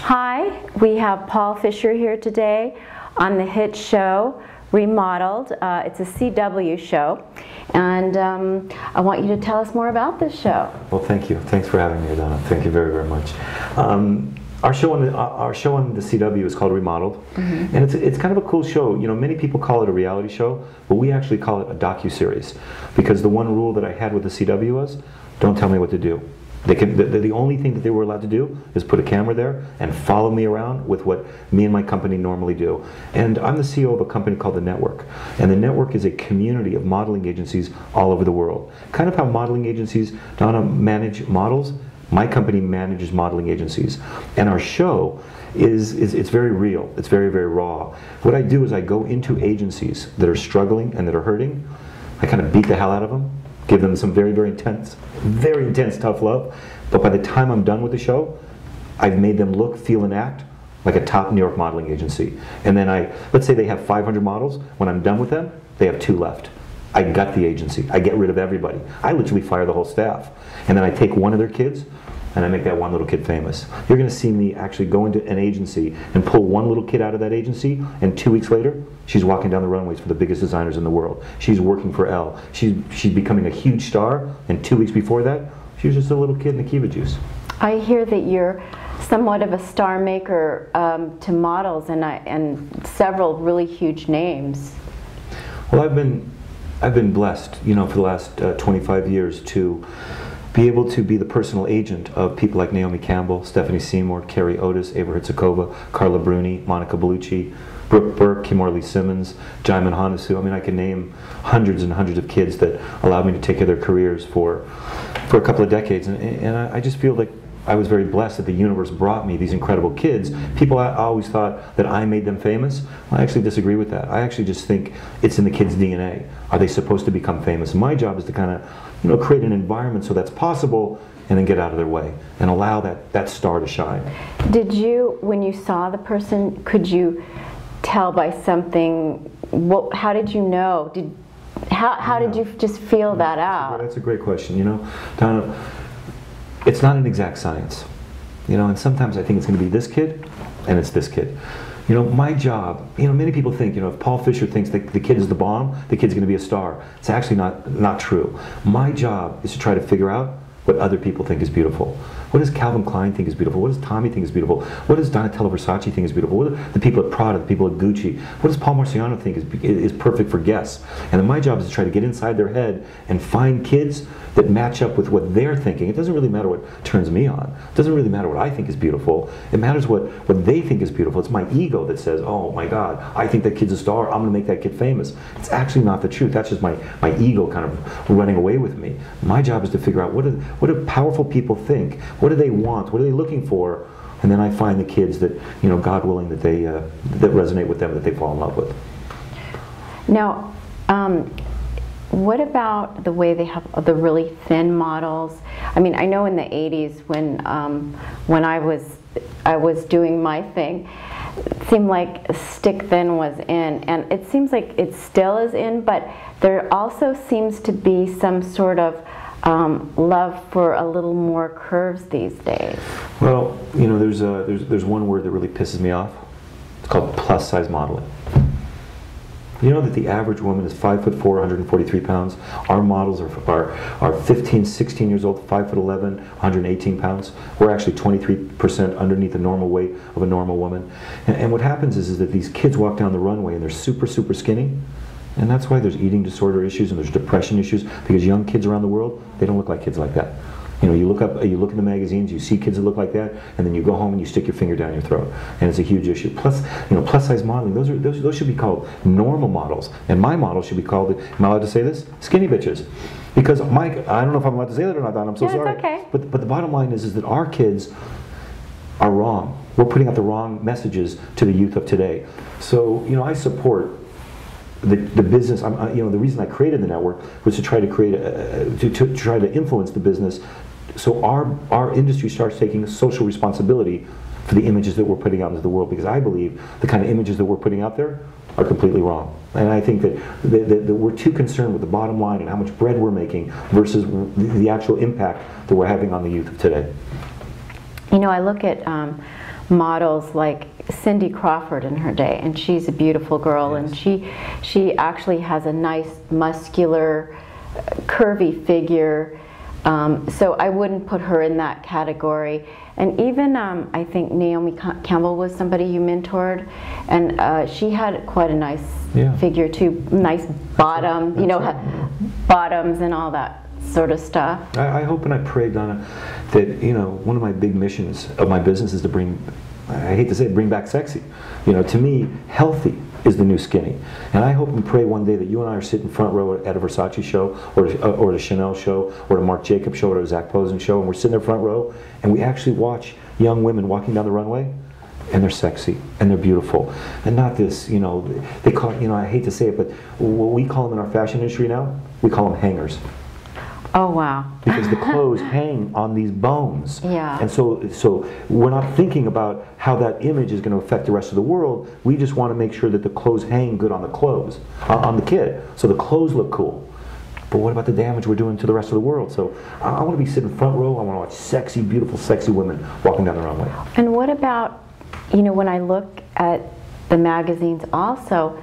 Hi, we have Paul Fisher here today on the hit show Remodeled. It's a CW show, and I want you to tell us more about this show. Well, thank you. Thanks for having me, Donna. Thank you very, very much. Our show on the CW is called Remodeled, and it's kind of a cool show. You know, many people call it a reality show, but we actually call it a docu-series, because the one rule that I had with the CW was, don't tell me what to do. The only thing that they were allowed to do is put a camera there and follow me around with what me and my company normally do. And I'm the CEO of a company called The Network. And The Network is a community of modeling agencies all over the world. Kind of how modeling agencies, Donna, manage models, my company manages modeling agencies. And our show it's very real. It's very, very raw. What I do is I go into agencies that are struggling and that are hurting. I kind of beat the hell out of them. Give them some very, very intense, tough love. But by the time I'm done with the show, I've made them look, feel, and act like a top New York modeling agency. And then let's say they have 500 models. When I'm done with them, they have 2 left. I gut the agency. I get rid of everybody. I literally fire the whole staff. And then I take one of their kids, and I make that one little kid famous. You're going to see me actually go into an agency and pull one little kid out of that agency, and 2 weeks later, she's walking down the runways for the biggest designers in the world. She's working for Elle. She's becoming a huge star, and 2 weeks before that, she was just a little kid in the Kiva juice. I hear that you're somewhat of a star maker to models and several really huge names. Well, I've been blessed, you know, for the last 25 years to be able to be the personal agent of people like Naomi Campbell, Stephanie Seymour, Carrie Otis, Ava Hrzykova, Carla Bruni, Monica Bellucci, Brooke Burke, Kimora Lee Simmons, Jaimin Hanasu. I mean, I can name hundreds and hundreds of kids that allowed me to take care of their careers for a couple of decades. And I just feel like I was very blessed that the universe brought me these incredible kids. People always thought that I made them famous. I actually disagree with that. I actually just think it's in the kids' DNA. Are they supposed to become famous? My job is to kind of, you know, create an environment so that's possible, and then get out of their way and allow that star to shine. Did you, when you saw the person, could you tell by something? How did you know? How did you just feel that out? That's a great question. You know, Donna, it's not an exact science. You know, and sometimes I think it's going to be this kid, and it's this kid. You know, my job, you know, many people think, you know, if Paul Fisher thinks that the kid is the bomb, the kid's going to be a star. It's actually not true. My job is to try to figure out what other people think is beautiful. What does Calvin Klein think is beautiful? What does Tommy think is beautiful? What does Donatella Versace think is beautiful? What do the people at Prada, the people at Gucci? What does Paul Marciano think is perfect for guests? And then my job is to try to get inside their head and find kids that match up with what they're thinking. It doesn't really matter what turns me on. It doesn't really matter what I think is beautiful. It matters what they think is beautiful. It's my ego that says, oh my God, I think that kid's a star, I'm going to make that kid famous. It's actually not the truth. That's just my ego kind of running away with me. My job is to figure out what do powerful people think? What do they want? What are they looking for? And then I find the kids that, you know, God willing, that they that resonate with them, that they fall in love with. Now, what about the way they have the really thin models? I mean, I know in the 80s when I was doing my thing, it seemed like stick thin was in, and it seems like it still is in, but there also seems to be some sort of love for a little more curves these days. Well, you know, there's one word that really pisses me off. It's called plus size modeling. You know that the average woman is 5'4", 143 pounds. Our models are 15, 16 years old, 5'11", 118 pounds. We're actually 23% underneath the normal weight of a normal woman. And what happens is that these kids walk down the runway and they're super, super skinny. And that's why there's eating disorder issues and there's depression issues, because young kids around the world, they don't look like kids like that. You know, you look in the magazines, you see kids that look like that, and then you go home and you stick your finger down your throat, and it's a huge issue. Plus, you know, plus size modeling, those should be called normal models, and my model should be called, am I allowed to say this? Skinny bitches. Because I don't know if I'm allowed to say that or not, Don, I'm so sorry. It's okay. But the bottom line is that our kids are wrong. We're putting out the wrong messages to the youth of today. So, you know, I support the business. You know, the reason I created the network was to try to create to try to influence the business, so our industry starts taking social responsibility for the images that we're putting out into the world. Because I believe the kind of images that we're putting out there are completely wrong, and I think that we're too concerned with the bottom line and how much bread we're making versus the actual impact that we're having on the youth of today. You know, I look at models like Cindy Crawford in her day, and she's a beautiful girl, Yes. and she actually has a nice muscular, curvy figure. So I wouldn't put her in that category. And even I think Naomi Campbell was somebody you mentored, and she had quite a nice figure too, nice bottom, you know, bottoms and all that sort of stuff. I hope and I pray, Donna, that, you know, one of my big missions of my business is to bring, I hate to say it, bring back sexy. You know, to me, healthy is the new skinny. And I hope and pray one day that you and I are sitting front row at a Versace show, or the Chanel show, or the Marc Jacobs show, or the Zac Posen show, and we're sitting there front row, and we actually watch young women walking down the runway, and they're sexy, and they're beautiful. And not this, you know, they call, you know, I hate to say it, but what we call them in our fashion industry now, we call them hangers. Oh, wow. Because the clothes hang on these bones. Yeah. And so we're not thinking about how that image is going to affect the rest of the world. We just want to make sure that the clothes hang good on the clothes, on the kid. So the clothes look cool. But what about the damage we're doing to the rest of the world? So I want to be sitting front row. I want to watch sexy, beautiful, sexy women walking down the runway. And what about, you know, when I look at the magazines also,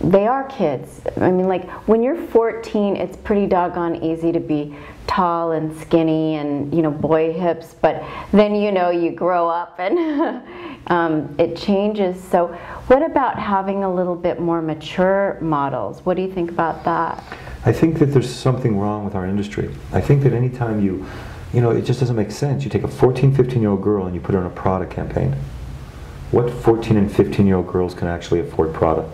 they are kids. I mean, like, when you're 14, it's pretty doggone easy to be tall and skinny and, you know, boy hips, but then, you know, you grow up and it changes. So what about having a little bit more mature models? What do you think about that? I think that there's something wrong with our industry. I think that anytime you know, it just doesn't make sense. You take a 14, 15-year-old girl and you put her in a Prada campaign. What 14 and 15-year-old girls can actually afford Prada?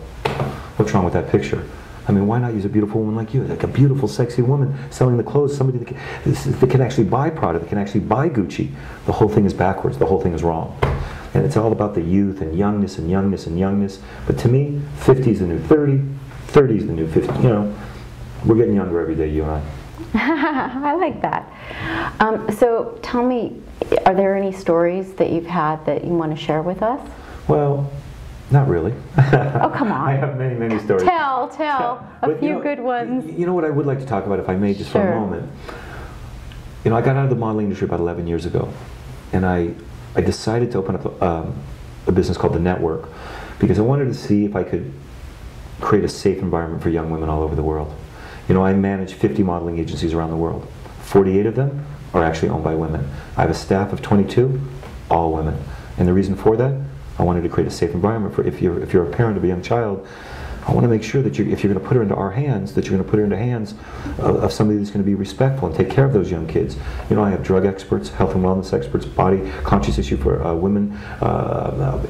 What's wrong with that picture? I mean, why not use a beautiful woman like you, like a beautiful, sexy woman selling the clothes, somebody that can actually buy Prada, that can actually buy Gucci? The whole thing is backwards. The whole thing is wrong. And it's all about the youth and youngness and youngness and youngness. But to me, 50 is the new 30, 30 is the new 50. You know, we're getting younger every day, you and I. I like that. So tell me, are there any stories that you've had that you want to share with us? Well, not really. Oh, come on. I have many, many stories. Tell a But, few you know, good ones. You know what I would like to talk about, if I may, just for a moment? You know, I got out of the modeling industry about 11 years ago, and I decided to open up a business called The Network, because I wanted to see if I could create a safe environment for young women all over the world. You know, I manage 50 modeling agencies around the world. 48 of them are actually owned by women. I have a staff of 22, all women. And the reason for that, I wanted to create a safe environment for if you're a parent of a young child. I want to make sure that if you're going to put her into our hands, that you're going to put her into hands of somebody that's going to be respectful and take care of those young kids. You know, I have drug experts, health and wellness experts, body conscious issue for women,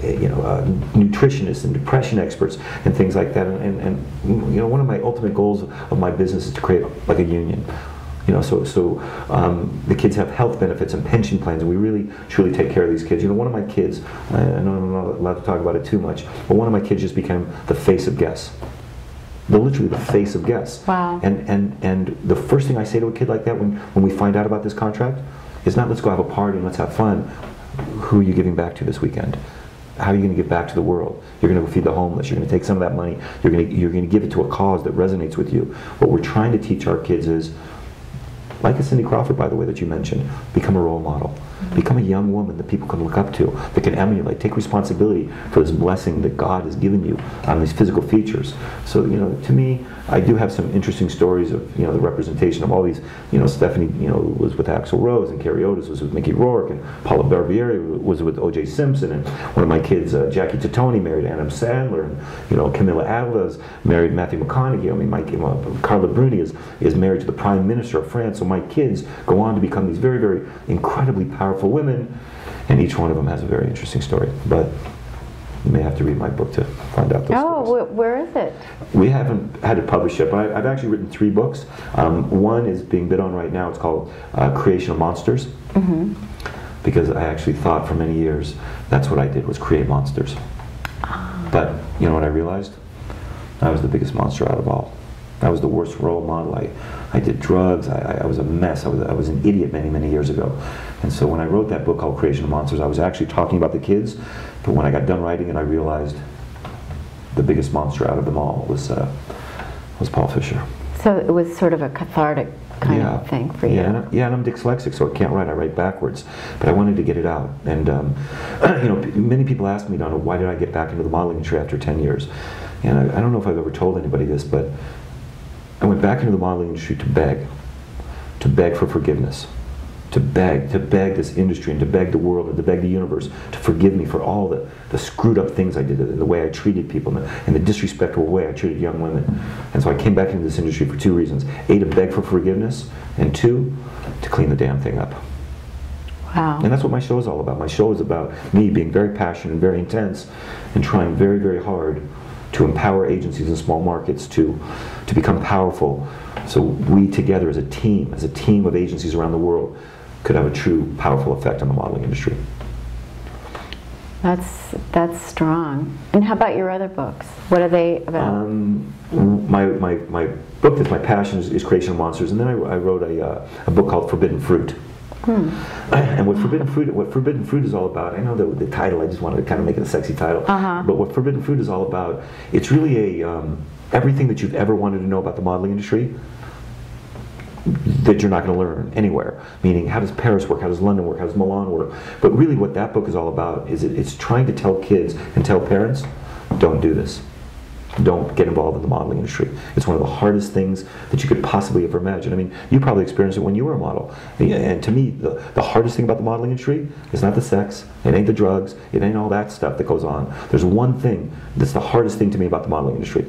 you know, nutritionists and depression experts and things like that. And you know, one of my ultimate goals of my business is to create like a union. You know, so the kids have health benefits and pension plans, and we really, truly take care of these kids. You know, one of my kids, I know I'm not allowed to talk about it too much, but one of my kids just became the face of Guess. They're literally the face of Guess. Wow. And the first thing I say to a kid like that when we find out about this contract is not, let's go have a party and let's have fun. Who are you giving back to this weekend? How are you going to give back to the world? You're going to go feed the homeless. You're going to take some of that money. You're going to give it to a cause that resonates with you. What we're trying to teach our kids is, like a Cindy Crawford, by the way, that you mentioned, become a role model. Become a young woman that people can look up to, that can emulate. Take responsibility for this blessing that God has given you on these physical features. So, you know, to me, I do have some interesting stories of, you know, the representation of all these, you know, Stephanie, you know, was with Axl Rose, and Carrie Otis was with Mickey Rourke, and Paula Barbieri was with O.J. Simpson, and one of my kids, Jackie Totoni, married Adam Sandler, and, you know, Camilla Atlas married Matthew McConaughey. I mean, Carla Bruni is married to the Prime Minister of France. So my kids go on to become these very, very incredibly powerful women, and each one of them has a very interesting story. But you may have to read my book to find out those stories. Where is it? We haven't had it published yet, but I've actually written 3 books. One is being bid on right now. It's called Creation of Monsters, because I actually thought for many years that's what I did, was create monsters. But you know what I realized? I was the biggest monster out of all. I was the worst role model. I did drugs. I was a mess. I was an idiot many, many years ago. And so when I wrote that book called Creation of Monsters, I was actually talking about the kids, but when I got done writing it, I realized the biggest monster out of them all was Paul Fisher. So it was sort of a cathartic kind of thing for you. And I'm dyslexic, so I can't write. I write backwards. But I wanted to get it out. And you know, many people ask me, Donna, why did I get back into the modeling industry after 10 years? And I don't know if I've ever told anybody this, but I went back into the modeling industry to beg for forgiveness. To beg this industry and to beg the world and to beg the universe to forgive me for all the screwed up things I did, the way I treated people and the disrespectful way I treated young women. And so I came back into this industry for 2 reasons. A, to beg for forgiveness, and 2, to clean the damn thing up. Wow. And that's what my show is all about. My show is about me being very passionate and very intense and trying very, very hard to empower agencies in small markets to become powerful, so we together as a team of agencies around the world could have a true powerful effect on the modeling industry. That's strong. And how about your other books? What are they about? My book that's my passion is Creation of Monsters, and then I wrote a book called Forbidden Fruit. And what Forbidden Fruit is all about, I know that the title, I just wanted to kind of make it a sexy title, but what Forbidden Fruit is all about, it's really everything that you've ever wanted to know about the modeling industry that you're not going to learn anywhere. Meaning, how does Paris work? How does London work? How does Milan work? But really what that book is all about is it's trying to tell kids and tell parents, don't do this. Don't get involved in the modeling industry. It's one of the hardest things that you could possibly ever imagine. I mean, you probably experienced it when you were a model. And to me, the hardest thing about the modeling industry is not the sex, it ain't the drugs, it ain't all that stuff that goes on. There's one thing that's the hardest thing to me about the modeling industry.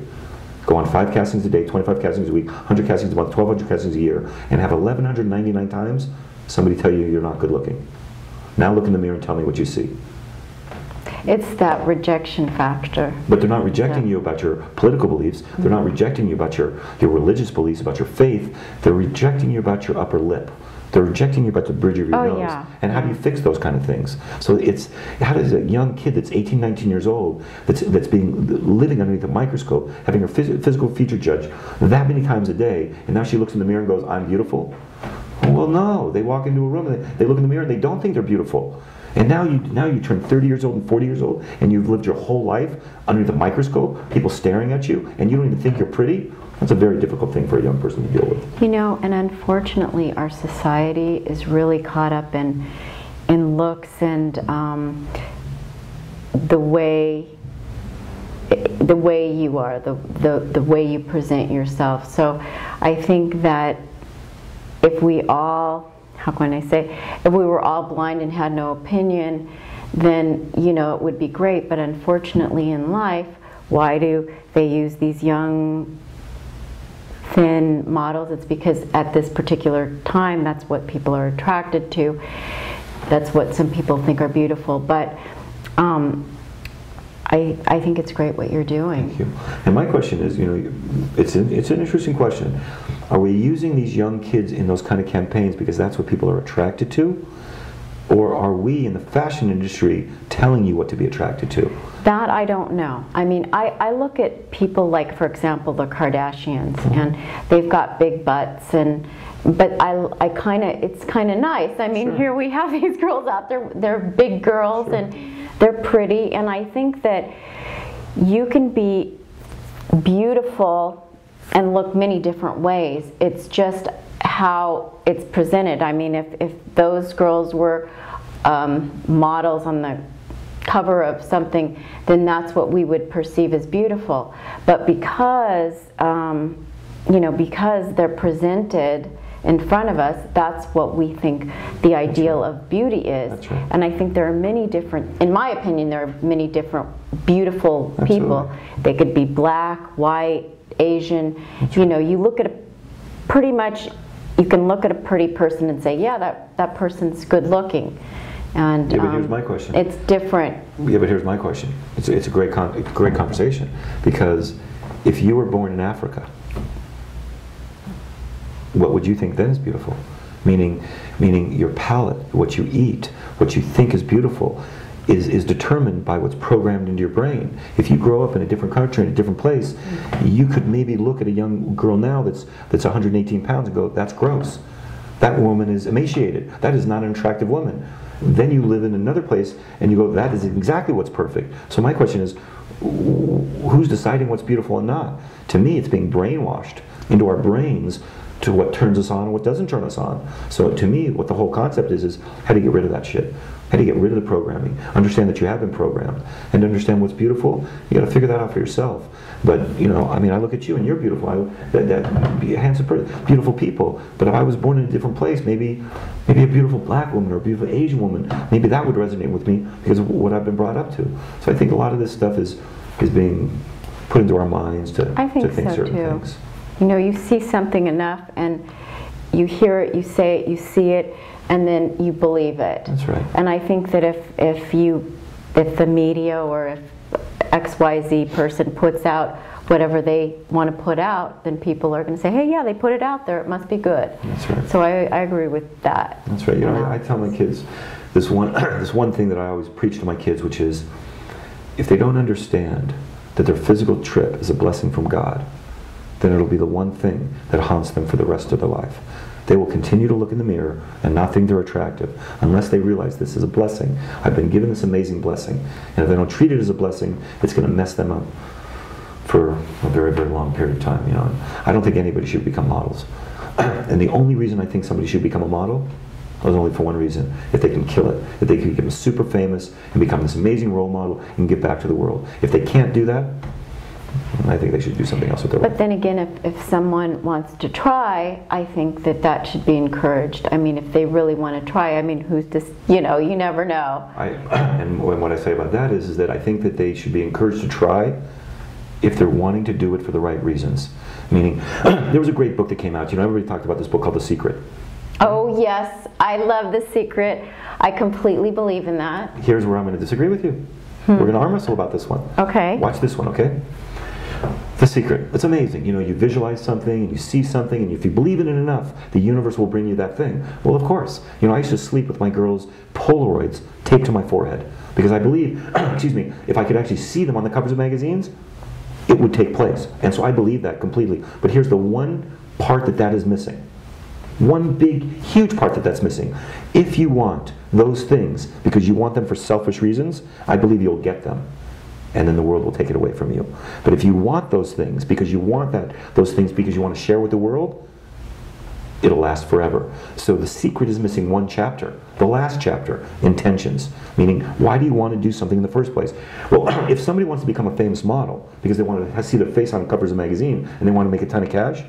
Go on 5 castings a day, 25 castings a week, 100 castings a month, 1,200 castings a year, and have 1,199 times somebody tell you you're not good looking. Now look in the mirror and tell me what you see. It's that rejection factor. But they're not rejecting you about your political beliefs. They're not rejecting you about your religious beliefs, about your faith. They're rejecting you about your upper lip. They're rejecting you about the bridge of your nose. Yeah. And how do you fix those kind of things? So how does a young kid that's 18, 19 years old, that's living underneath a microscope, having her physical feature judged that many times a day, and now she looks in the mirror and goes, I'm beautiful? Well, no. They walk into a room and they look in the mirror and they don't think they're beautiful. And now you turn 30 years old and 40 years old, and you've lived your whole life under the microscope, people staring at you, and you don't even think you're pretty. That's a very difficult thing for a young person to deal with. You know, and unfortunately, our society is really caught up in looks and the way you are, the way you present yourself. So I think that if we all, how can I say, if we were all blind and had no opinion, then, you know, it would be great. But unfortunately in life, why do they use these young, thin models? It's because at this particular time, that's what people are attracted to. That's what some people think are beautiful. But I think it's great what you're doing. Thank you. And my question is, you know, it's an interesting question. Are we using these young kids in those kind of campaigns because that's what people are attracted to? Or are we in the fashion industry telling you what to be attracted to? That I don't know. I mean, I look at people like, for example, the Kardashians, and they've got big butts, but I kind of, it's kind of nice. I mean, here we have these girls out there, they're big girls, and they're pretty, and I think that you can be beautiful and look many different ways. It's just how it's presented. I mean, if those girls were models on the cover of something, then that's what we would perceive as beautiful. But because, you know, because they're presented in front of us, that's what we think the ideal of beauty is. That's right. And I think there are many different, in my opinion, there are many different beautiful people. They could be black, white, Asian. You know, you look at pretty much, you can look at a pretty person and say, yeah, that person's good looking. And yeah, but here's my question. It's different. Yeah, but here's my question. It's a great conversation, because if you were born in Africa, what would you think then is beautiful? Meaning your palate, what you eat, what you think is beautiful, is determined by what's programmed into your brain. If you grow up in a different country, in a different place, you could maybe look at a young girl now that's 118 pounds and go, that's gross. That woman is emaciated. That is not an attractive woman. Then you live in another place and you go, that is exactly what's perfect. So my question is, who's deciding what's beautiful and not? To me, it's being brainwashed into our brains to what turns us on and what doesn't turn us on. So to me, what the whole concept is how to get rid of that shit. How to get rid of the programming. Understand that you have been programmed. And to understand what's beautiful, you got to figure that out for yourself. But, you know, I mean, I look at you and you're beautiful. Handsome, beautiful people. But if I was born in a different place, maybe a beautiful black woman or a beautiful Asian woman, maybe that would resonate with me because of what I've been brought up to. So I think a lot of this stuff is being put into our minds to think so certain too. things. You know, you see something enough and you hear it, you say it, you see it, and then you believe it. That's right. And I think that if the media or if XYZ person puts out whatever they want to put out, then people are going to say, hey, yeah, they put it out there, it must be good. That's right. So I agree with that. That's right. You know, I tell my kids this one thing that I always preach to my kids, which is, if they don't understand that their physical trip is a blessing from God, then it'll be the one thing that haunts them for the rest of their life. They will continue to look in the mirror and not think they're attractive unless they realize this is a blessing. I've been given this amazing blessing. And if they don't treat it as a blessing, it's going to mess them up for a very, very long period of time. You know, I don't think anybody should become models. And the only reason I think somebody should become a model is only for one reason: if they can kill it, if they can become super famous and become this amazing role model and give back to the world. If they can't do that, I think they should do something else with their life. But then again, if someone wants to try, I think that should be encouraged. I mean, if they really want to try, I mean, who's this, you know, you never know. And what I say about that is that I think that they should be encouraged to try if they're wanting to do it for the right reasons. Meaning, there was a great book that came out, you know, everybody talked about this book called The Secret. Oh yes, I love The Secret. I completely believe in that. Here's where I'm going to disagree with you. We're going to arm wrestle about this one. Okay. Watch this one, okay? The Secret. It's amazing. You know, you visualize something and you see something, and if you believe in it enough, the universe will bring you that thing. Well, of course. You know, I used to sleep with my girls' Polaroids taped to my forehead because I believe, excuse me, if I could actually see them on the covers of magazines, it would take place. And so I believe that completely. But here's the one part that is missing. One big, huge part that's missing. If you want those things because you want them for selfish reasons, I believe you'll get them. And then the world will take it away from you. But if you want those things because you want those things because you want to share with the world, it'll last forever. So The Secret is missing one chapter. The last chapter, intentions. Meaning, why do you want to do something in the first place? Well, if somebody wants to become a famous model because they want to see their face on covers of a magazine and they want to make a ton of cash,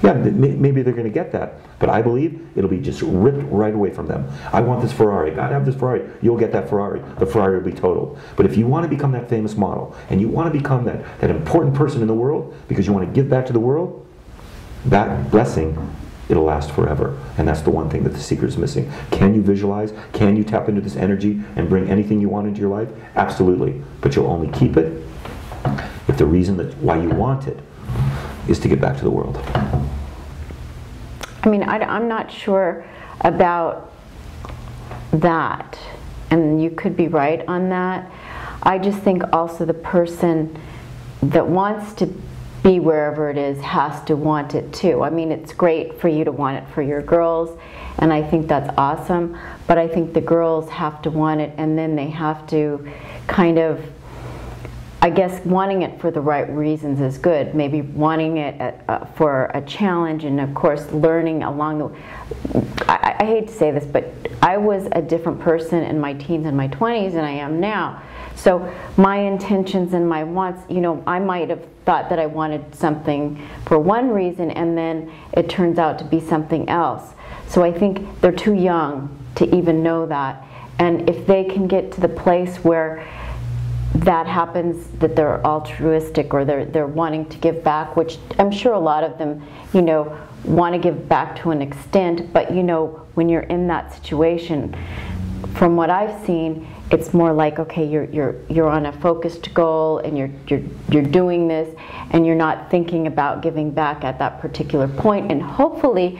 yeah, maybe they're going to get that. But I believe it'll be just ripped right away from them. I want this Ferrari. God, have this Ferrari. You'll get that Ferrari. The Ferrari will be totaled. But if you want to become that famous model and you want to become that important person in the world because you want to give back to the world, that blessing, it'll last forever. And that's the one thing that The Secret is missing. Can you visualize? Can you tap into this energy and bring anything you want into your life? Absolutely. But you'll only keep it if the reason why you want it is to give back to the world. I mean, I'm not sure about that, and you could be right on that. I just think also the person that wants to be wherever it is has to want it too. I mean, it's great for you to want it for your girls, and I think that's awesome, but I think the girls have to want it, and then they have to kind of, I guess wanting it for the right reasons is good. Maybe wanting it for a challenge, and of course learning along the way. I hate to say this, but I was a different person in my teens and my 20s than I am now. So my intentions and my wants, you know, I might have thought that I wanted something for one reason and then it turns out to be something else. So I think they're too young to even know that. And if they can get to the place where that happens, that they're altruistic or they're wanting to give back, which I'm sure a lot of them, you know, want to give back to an extent, but you know, when you're in that situation, from what I've seen, it's more like, okay, you're on a focused goal and you're doing this and you're not thinking about giving back at that particular point, and hopefully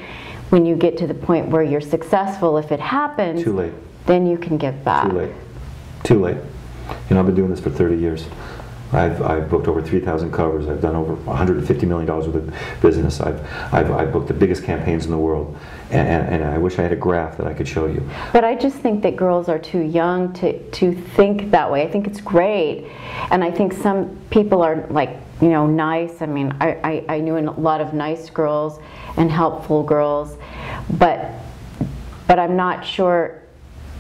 when you get to the point where you're successful, if it happens, Too late. then you can give back. Too late. Too late. You know, I've been doing this for 30 years. I've booked over 3,000 covers. I've done over $150 million worth of business. I've booked the biggest campaigns in the world, and I wish I had a graph that I could show you. But I just think that girls are too young to think that way. I think it's great, and I think some people are like, you know, nice. I mean, I knew a lot of nice girls and helpful girls, but I'm not sure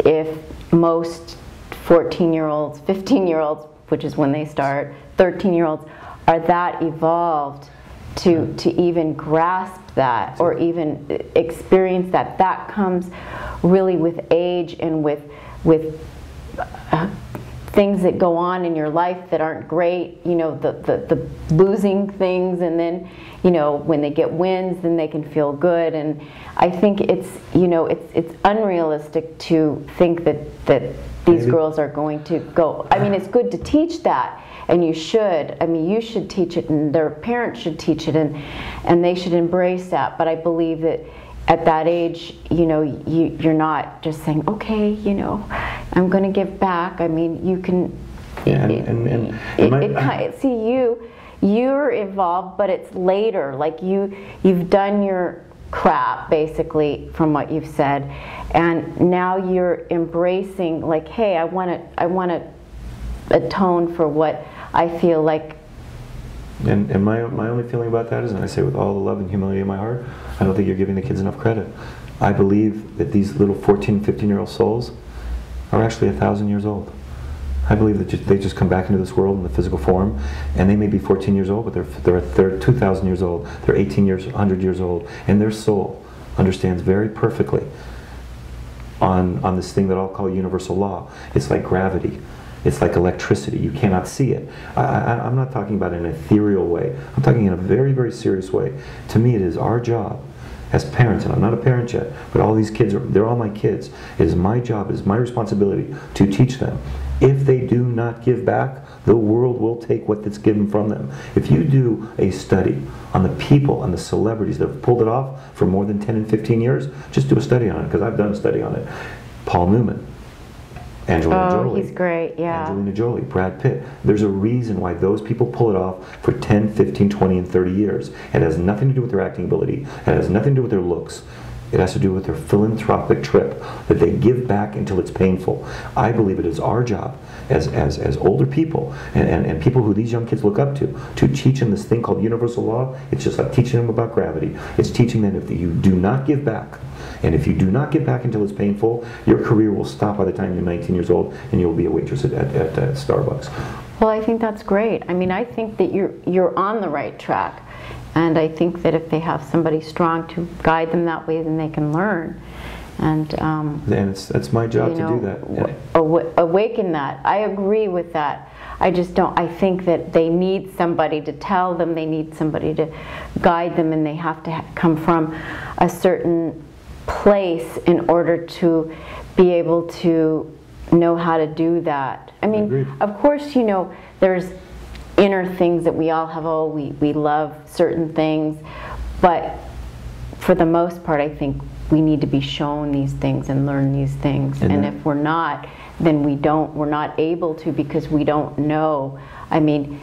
if most 14-year-olds, 15-year-olds, which is when they start, 13-year-olds, are that evolved to even grasp that or even experience that. That comes really with age and with things that go on in your life that aren't great, you know, the losing things, and then, you know, when they get wins, then they can feel good. And I think it's, you know, it's unrealistic to think that these girls are going to go. I mean, it's good to teach that, and you should. I mean, you should teach it, and their parents should teach it, and they should embrace that. But I believe that at that age, you know, you're not just saying, okay, you know, I'm going to give back. I mean, you can. Yeah, see, you're involved, but it's later. Like you've done your crap, basically, from what you've said, and now you're embracing, like, hey, I want to atone for what I feel like. And my only feeling about that is, and I say with all the love and humility in my heart, I don't think you're giving the kids enough credit. I believe that these little 14, 15-year-old souls are actually 1,000 years old. I believe that they just come back into this world in the physical form, and they may be 14 years old, but they're 2,000 years old, they're 18 years, 100 years old, and their soul understands very perfectly on this thing that I'll call universal law. It's like gravity. It's like electricity. You cannot see it. I'm not talking about in an ethereal way. I'm talking in a very, very serious way. To me, it is our job as parents, and I'm not a parent yet, but all these kids, they're all my kids. It is my job, it is my responsibility to teach them. If they do not give back, the world will take what that's given from them. If you do a study on the people and the celebrities that have pulled it off for more than 10 and 15 years, just do a study on it, because I've done a study on it. Paul Newman, Angelina Jolie. Oh, he's great, yeah. Angelina Jolie, Brad Pitt. There's a reason why those people pull it off for 10, 15, 20, and 30 years. It has nothing to do with their acting ability. It has nothing to do with their looks. It has to do with their philanthropic trip that they give back until it's painful. I believe it is our job as older people and people who these young kids look up to teach them this thing called universal law. It's just like teaching them about gravity. It's teaching them if you do not give back, and if you do not give back until it's painful, your career will stop by the time you're 19 years old and you'll be a waitress at Starbucks. Well, I think that's great. I mean, I think that you're on the right track. And I think that if they have somebody strong to guide them that way, then they can learn. And that's my job to do that. Awaken that. I agree with that. I just don't. I think that they need somebody to tell them. They need somebody to guide them, and they have to come from a certain place in order to be able to know how to do that. I mean, of course, you know, there's inner things that we all have. Oh, we love certain things, but for the most part, I think we need to be shown these things and learn these things. And if we're not, then we're not able to, because we don't know. I mean,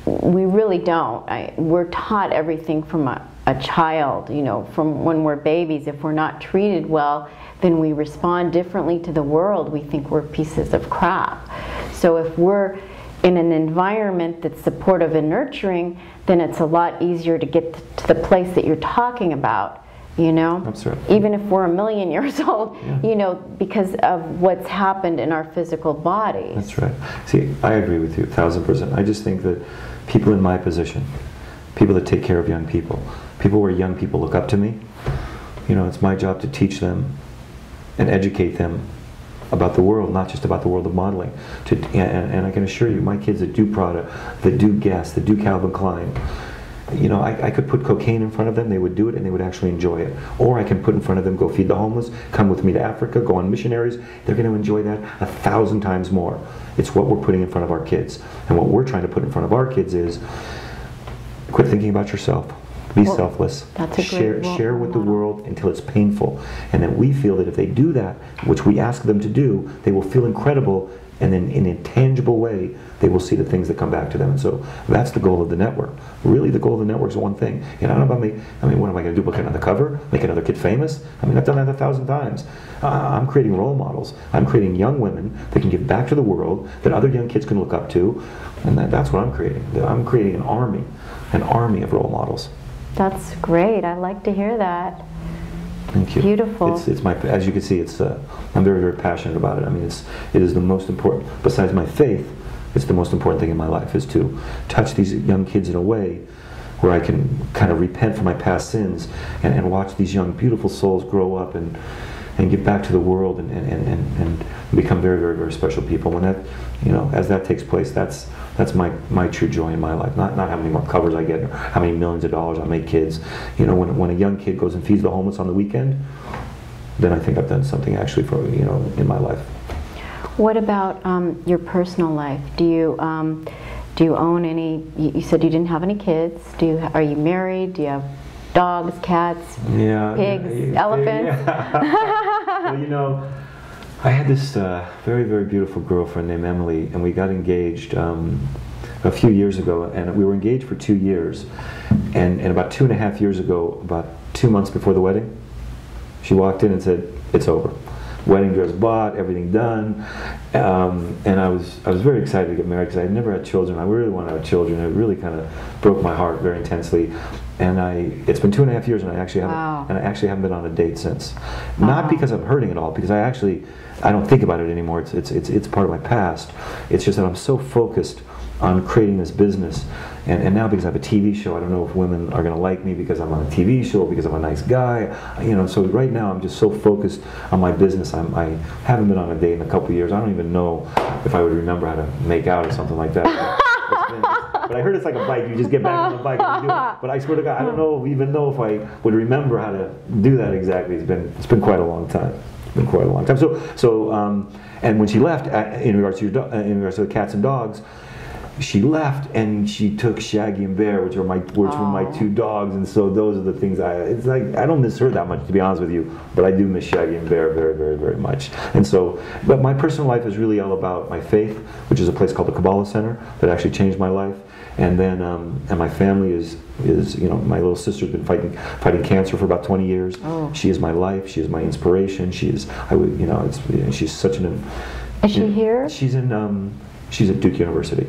we really don't. We're taught everything from a child, you know, from when we're babies. If we're not treated well, then we respond differently to the world. We think we're pieces of crap. So if we're in an environment that's supportive and nurturing, then it's a lot easier to get to the place that you're talking about, you know? That's right. Even if we're 1,000,000 years old, you know, because of what's happened in our physical bodies. That's right. See, I agree with you 1,000%. I just think that people in my position, people that take care of young people where young people look up to me, you know, it's my job to teach them and educate them about the world, not just about the world of modeling. And I can assure you, my kids that do Prada, that do Guess, that do Calvin Klein, you know, I could put cocaine in front of them, they would do it, and they would actually enjoy it. Or I can put in front of them, go feed the homeless, come with me to Africa, go on missionaries. They're going to enjoy that 1,000 times more. It's what we're putting in front of our kids. And what we're trying to put in front of our kids is, quit thinking about yourself. Be selfless. That's a share with the world until it's painful. And then we feel that if they do that, which we ask them to do, they will feel incredible and then in a tangible way, they will see the things that come back to them. And so that's the goal of the network. Really, the goal of the network is one thing. And I don't know about me. I mean, what am I going to do? Put another cover? Make another kid famous? I mean, I've done that 1,000 times. I'm creating role models. I'm creating young women that can give back to the world, that other young kids can look up to, and that's what I'm creating. I'm creating an army of role models. That's great. I like to hear that. Thank you. Beautiful. It's my, as you can see, I'm very, very passionate about it. I mean, it is the most important, besides my faith, it's the most important thing in my life, is to touch these young kids in a way where I can kind of repent for my past sins and watch these young, beautiful souls grow up and give back to the world and become very, very, very special people. When that, as that takes place, that's my true joy in my life. Not how many more covers I get, or how many millions of dollars I make kids. When a young kid goes and feeds the homeless on the weekend, then I think I've done something actually for in my life. What about your personal life? Do you own any? You said you didn't have any kids. Are you married? Do you have dogs, cats, pigs, elephants? Yeah. Well, I had this very, very beautiful girlfriend named Emily, and we got engaged a few years ago, and we were engaged for 2 years. And about 2.5 years ago, about 2 months before the wedding, she walked in and said, "It's over. Wedding dress bought, everything done." And I was very excited to get married because I had never had children. I really wanted to have children. It really kind of broke my heart very intensely. And it's been 2.5 years, and I actually haven't been on a date since. Not because I'm hurting at all, because I don't think about it anymore. It's part of my past. It's just that I'm so focused on creating this business, and now because I have a TV show, I don't know if women are going to like me because I'm on a TV show, because I'm a nice guy, So right now I'm just so focused on my business. I haven't been on a date in a couple years. I don't even know if I would remember how to make out or something like that. But I heard it's like a bike. You just get back on the bike and you do it. But I swear to God, I don't even know if I would remember how to do that exactly. It's been quite a long time. It's been quite a long time. So and when she left, in regards to the cats and dogs, she left and she took Shaggy and Bear, which were my 2 dogs, and so those are the things it's like I don't miss her that much, to be honest with you, but I do miss Shaggy and Bear very, very, very much. And so, but my personal life is really all about my faith, which is a place called the Kabbalah Center that actually changed my life. And then, and my family is my little sister's been fighting cancer for about 20 years. Oh. She is my life. She is my inspiration. She's such an. Is she here? She's at Duke University.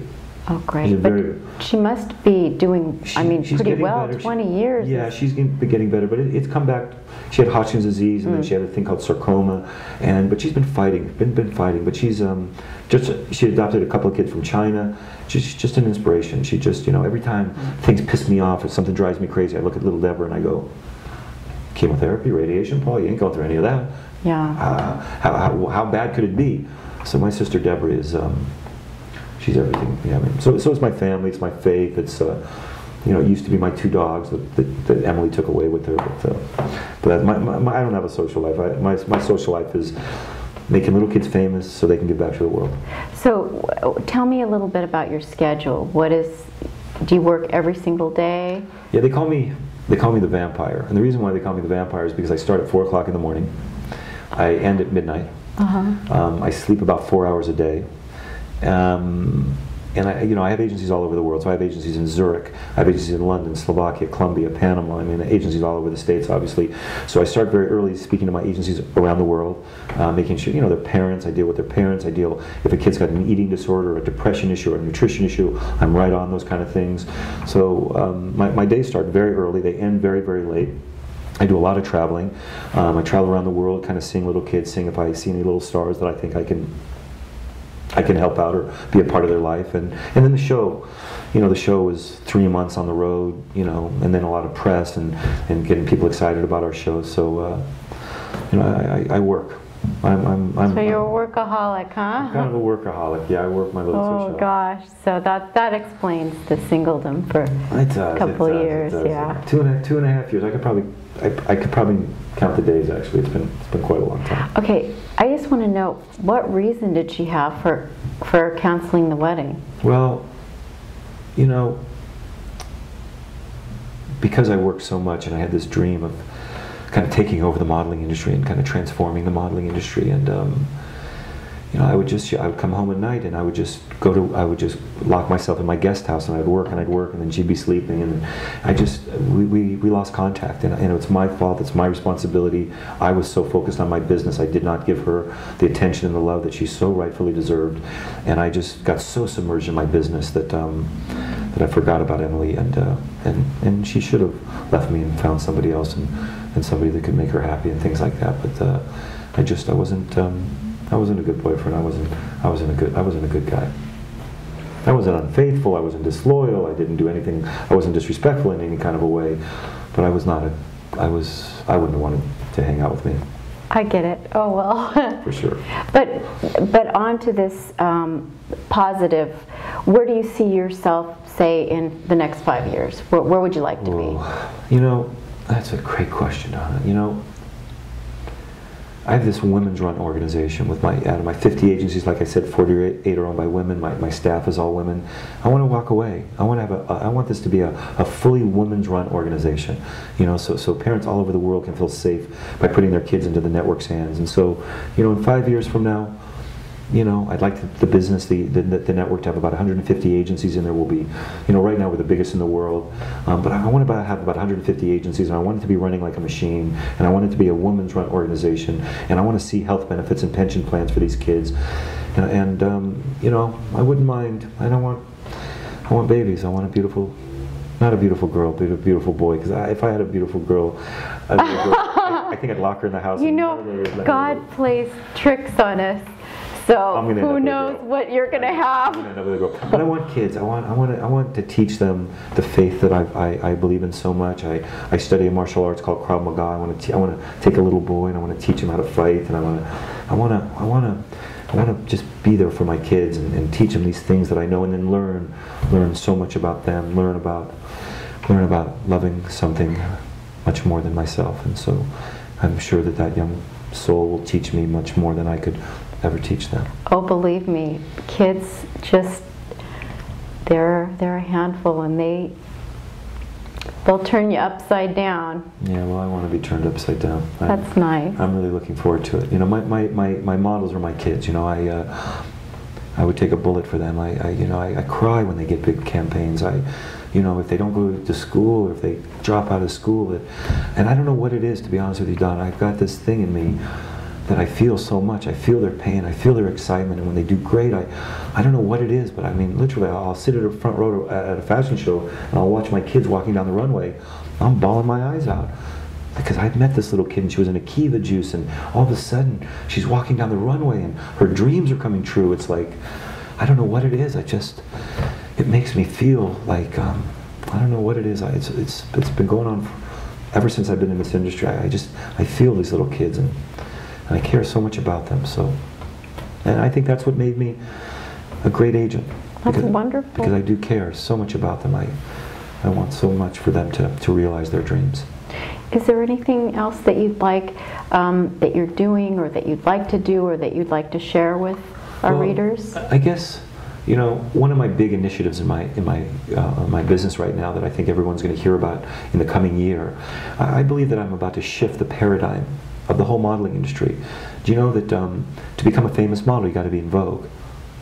Oh, great. But she must be doing, pretty well, better. 20 years. Yeah, she's been getting better, but it's come back. She had Hodgkin's disease, and then she had a thing called sarcoma, but she's been fighting, but she's she adopted a couple of kids from China. She's just an inspiration. She just, every time things piss me off or something drives me crazy, I look at little Deborah and I go, chemotherapy, radiation, Paul, you ain't going through any of that. Yeah. How bad could it be? So my sister Deborah is, she's everything. Yeah, so it's my family, it's my faith. It's it used to be my 2 dogs that Emily took away with her. But I don't have a social life. My social life is making little kids famous so they can give back to the world. So tell me a little bit about your schedule. Do you work every single day? Yeah, they call me the vampire, and the reason why they call me the vampire is because I start at 4 o'clock in the morning. I end at midnight. I sleep about 4 hours a day. And I have agencies all over the world. So I have agencies in Zurich, I have agencies in London, Slovakia, Colombia, Panama. Agencies all over the States, obviously. So I start very early speaking to my agencies around the world, making sure, their parents, I deal with their parents, if a kid's got an eating disorder, or a depression issue, or a nutrition issue, I'm right on those kind of things. So my days start very early, they end very, very late. I do a lot of traveling. I travel around the world, kind of seeing little kids, seeing if I see any little stars that I think I can help out or be a part of their life. And then the show, the show is 3 months on the road, and then a lot of press and getting people excited about our show. So, I work. So you're a workaholic, huh? I'm kind of a workaholic. Yeah, I work my little show. Oh gosh, so that explains the singledom for a couple of years. Yeah. 2.5 years. I could probably count the days. Actually, it's been quite a long time. Okay, I just want to know, what reason did she have for canceling the wedding? Well, because I worked so much, and I had this dream of kind of taking over the modeling industry and kind of transforming the modeling industry, and you know, I would come home at night and I would just lock myself in my guest house and I'd work and then she'd be sleeping and we lost contact and it's my fault, it's my responsibility. I was so focused on my business, I did not give her the attention and the love that she so rightfully deserved, and I just got so submerged in my business that I forgot about Emily, and she should have left me and found somebody else and somebody that could make her happy and things like that. But I wasn't a good boyfriend. I wasn't a good guy. I wasn't unfaithful. I wasn't disloyal. I didn't do anything. I wasn't disrespectful in any kind of a way. But I wouldn't have wanted to hang out with me. I get it. Oh well. For sure. But on to this positive. Where do you see yourself, say, in the next 5 years? Where would you like to be? You know, that's a great question, Donna. You know, I have this women's run organization with out of my 50 agencies, like I said, 48 are owned by women. My staff is all women. I want to walk away. I want this to be a fully women's run organization. You know, so parents all over the world can feel safe by putting their kids into the network's hands. And so, you know, in 5 years from now, you know, I'd like the business, the network to have about 150 agencies in there. Will be, you know, right now we're the biggest in the world, but I want to have about 150 agencies, and I want it to be running like a machine, and I want it to be a women's run organization, and I want to see health benefits and pension plans for these kids, and you know, I wouldn't mind. I want babies. I want a beautiful, not a beautiful girl, but a beautiful boy. Because if I had a beautiful girl, I think I'd lock her in the house. You know, God plays tricks on us. So who knows what you're going to have? But I want kids. I want to teach them the faith that I believe in so much. I study a martial arts called Krav Maga. I want to take a little boy and I want to teach him how to fight, and I want to just be there for my kids and teach them these things that I know, and then learn so much about them. Learn about loving something much more than myself. And so I'm sure that young soul will teach me much more than I could ever teach them. Oh, believe me, kids they're a handful, and they'll turn you upside down. Yeah, well, I want to be turned upside down. That's nice. I'm really looking forward to it. You know, my models are my kids. You know, I would take a bullet for them. I cry when they get big campaigns. You know, if they don't go to school, or if they drop out of school, and I don't know what it is, to be honest with you, Don. I've got this thing in me that I feel so much. I feel their pain, I feel their excitement, and when they do great, I don't know what it is, but I mean, literally, I'll sit at a front row at a fashion show, and I'll watch my kids walking down the runway. I'm bawling my eyes out, because I'd met this little kid, and she was in a Kiva juice, and all of a sudden, she's walking down the runway, and her dreams are coming true. It's like, I don't know what it is, it makes me feel like, I don't know what it is. It's been going on ever since I've been in this industry. I feel these little kids, and I care so much about them. So, and I think that's what made me a great agent. That's wonderful. Because I do care so much about them. I want so much for them to realize their dreams. Is there anything else that you'd like, that you're doing, or that you'd like to do, or that you'd like to share with our readers? I guess, you know, one of my big initiatives in my business right now that I think everyone's going to hear about in the coming year, I believe that I'm about to shift the paradigm of the whole modeling industry. Do you know that to become a famous model, you got to be in Vogue,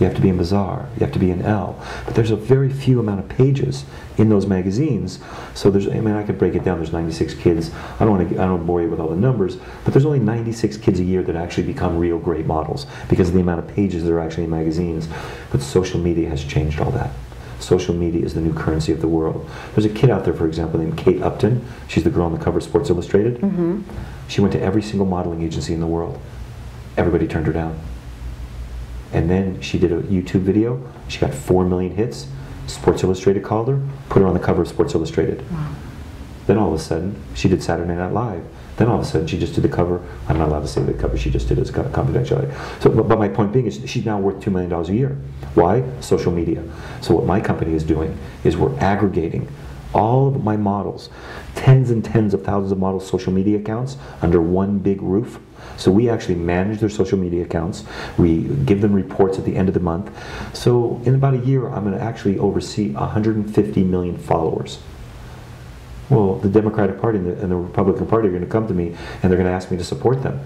you have to be in Bazaar, you have to be in Elle, but there's a very few amount of pages in those magazines. So I could break it down. There's 96 kids. I don't want to bore you with all the numbers, but there's only 96 kids a year that actually become real great models because of the amount of pages that are actually in magazines. But social media has changed all that. Social media is the new currency of the world. There's a kid out there, for example, named Kate Upton. She's the girl on the cover of Sports Illustrated. Mm-hmm. She went to every single modeling agency in the world. Everybody turned her down. And then she did a YouTube video. She got 4 million hits. Sports Illustrated called her, put her on the cover of Sports Illustrated. Wow. Then all of a sudden, she did Saturday Night Live. Then all of a sudden, she just did the cover. I'm not allowed to say the cover. She just did it as confidentiality. So, but my point being is, she's now worth $2 million a year. Why? Social media. So what my company is doing is we're aggregating all of my models, tens and tens of thousands of models' social media accounts under one big roof. So we actually manage their social media accounts. We give them reports at the end of the month. So in about a year, I'm going to actually oversee 150 million followers. Well, the Democratic Party and the Republican Party are going to come to me, and they're going to ask me to support them.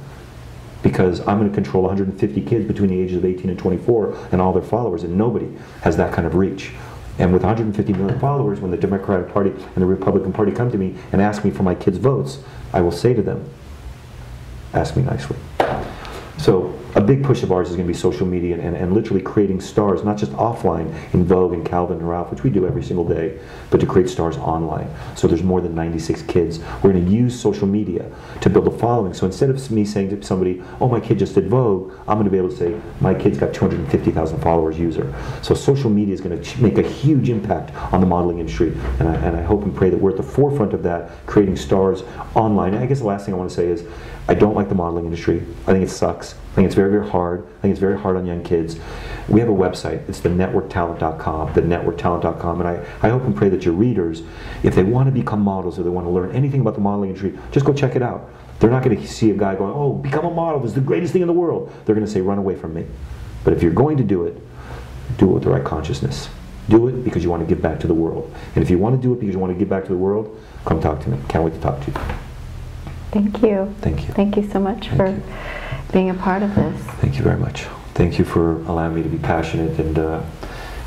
because I'm going to control 150 kids between the ages of 18 and 24 and all their followers, and nobody has that kind of reach. And with 150 million followers, when the Democratic Party and the Republican Party come to me and ask me for my kids' votes, I will say to them, ask me nicely. So a big push of ours is going to be social media and literally creating stars, not just offline in Vogue and Calvin and Ralph, which we do every single day, but to create stars online. So there's more than 96 kids. We're going to use social media to build a following. So instead of me saying to somebody, oh, my kid just did Vogue, I'm going to be able to say, my kid's got 250,000 followers user. So social media is going to make a huge impact on the modeling industry. And I hope and pray that we're at the forefront of that, creating stars online. And I guess the last thing I want to say is, I don't like the modeling industry. I think it sucks. I think it's very, very hard. I think it's very hard on young kids. We have a website. It's thenetworktalent.com, thenetworktalent.com, and I hope and pray that your readers, if they want to become models or they want to learn anything about the modeling industry, just go check it out. They're not going to see a guy going, oh, become a model. This is the greatest thing in the world. They're going to say, run away from me. But if you're going to do it with the right consciousness. Do it because you want to give back to the world. And if you want to do it because you want to give back to the world, come talk to me. Can't wait to talk to you. Thank you. Thank you. Thank you so much for being a part of this. Thank you very much. Thank you for allowing me to be passionate and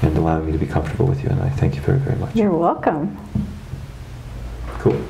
allowing me to be comfortable with you. And I thank you very, very much. You're welcome. Cool.